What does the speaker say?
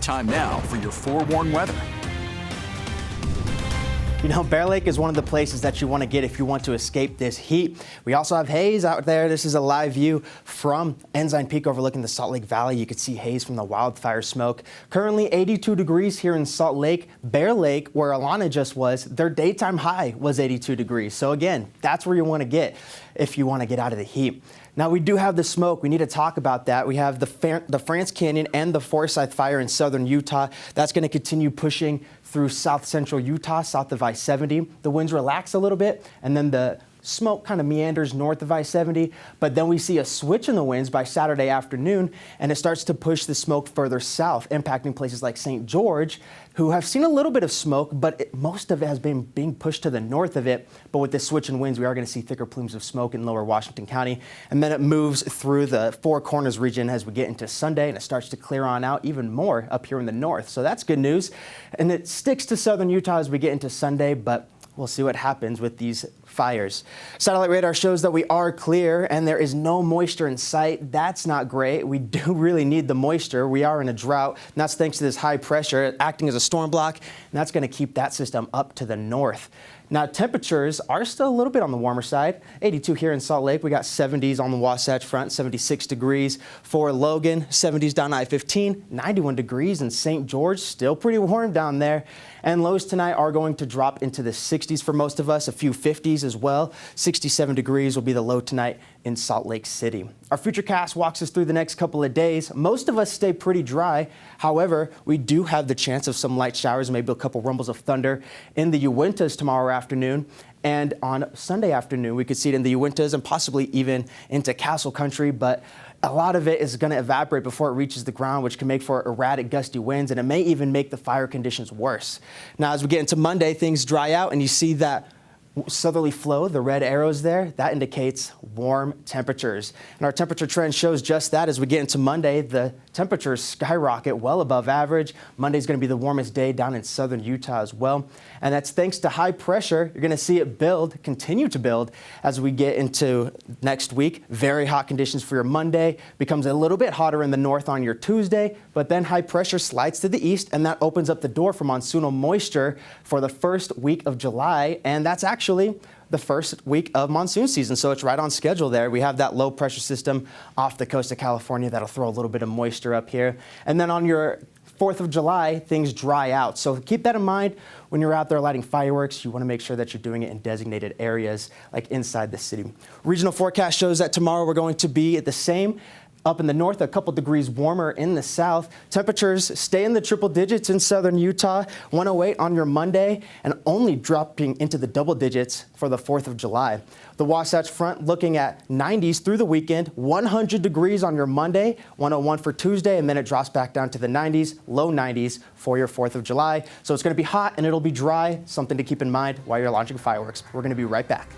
Time now for your forewarned weather. You know, Bear Lake is one of the places that you want to get if you want to escape this heat. We also have haze out there. This is a live view from Ensign Peak overlooking the Salt Lake Valley. You can see haze from the wildfire smoke. Currently 82 degrees here in Salt Lake. Bear Lake, where Alana just was, their daytime high was 82 degrees. So again, that's where you want to get if you want to get out of the heat. Now, we do have the smoke. We need to talk about that. We have the France Canyon and the Forsyth fire in southern Utah. That's going to continue pushing through south central Utah, south of I-70. The winds relax a little bit, and then the smoke kind of meanders north of I-70, but then we see a switch in the winds by Saturday afternoon, and it starts to push the smoke further south, impacting places like St. George, who have seen a little bit of smoke, but most of it has been being pushed to the north of it. But with this switch in winds, we are going to see thicker plumes of smoke in lower Washington County, and then it moves through the Four Corners region as we get into Sunday, and it starts to clear on out even more up here in the north. So that's good news, and it sticks to southern Utah as we get into Sunday, but we'll see what happens with these fires. Satellite radar shows that we are clear and there is no moisture in sight. That's not great. We do really need the moisture. We are in a drought, and that's thanks to this high pressure acting as a storm block, and that's going to keep that system up to the north. Now, temperatures are still a little bit on the warmer side. 82 here in Salt Lake. We got 70s on the Wasatch Front, 76 degrees for Logan, 70s down I-15, 91 degrees in St. George, still pretty warm down there. And lows tonight are going to drop into the 60s for most of us, a few 50s as well. 67 degrees will be the low tonight in Salt Lake City. Our futurecast walks us through the next couple of days. Most of us stay pretty dry. However, we do have the chance of some light showers, maybe a couple rumbles of thunder in the Uintas tomorrow afternoon. And on Sunday afternoon, we could see it in the Uintas and possibly even into Castle Country, but a lot of it is going to evaporate before it reaches the ground, which can make for erratic gusty winds, and it may even make the fire conditions worse. Now, as we get into Monday, things dry out, and you see that southerly flow, the red arrows there, that indicates warm temperatures. And our temperature trend shows just that. As we get into Monday, the temperatures skyrocket well above average. Monday's going to be the warmest day down in southern Utah as well. And that's thanks to high pressure. You're going to see it continue to build as we get into next week. Very hot conditions for your Monday. Becomes a little bit hotter in the north on your Tuesday, but then high pressure slides to the east, and that opens up the door for monsoonal moisture for the first week of July. And that's actually the first week of monsoon season, so it's right on schedule there. We have that low pressure system off the coast of California that'll throw a little bit of moisture up here. And then on your 4th of July, things dry out. So keep that in mind when you're out there lighting fireworks. You want to make sure that you're doing it in designated areas like inside the city. Regional forecast shows that tomorrow we're going to be at the same. Up in the north, a couple degrees warmer in the south. Temperatures stay in the triple digits in southern Utah, 108 on your Monday, and only dropping into the double digits for the 4th of July. The Wasatch Front looking at 90s through the weekend, 100 degrees on your Monday, 101 for Tuesday, and then it drops back down to the 90s, low 90s for your 4th of July. So it's going to be hot and it'll be dry, something to keep in mind while you're launching fireworks. We're going to be right back.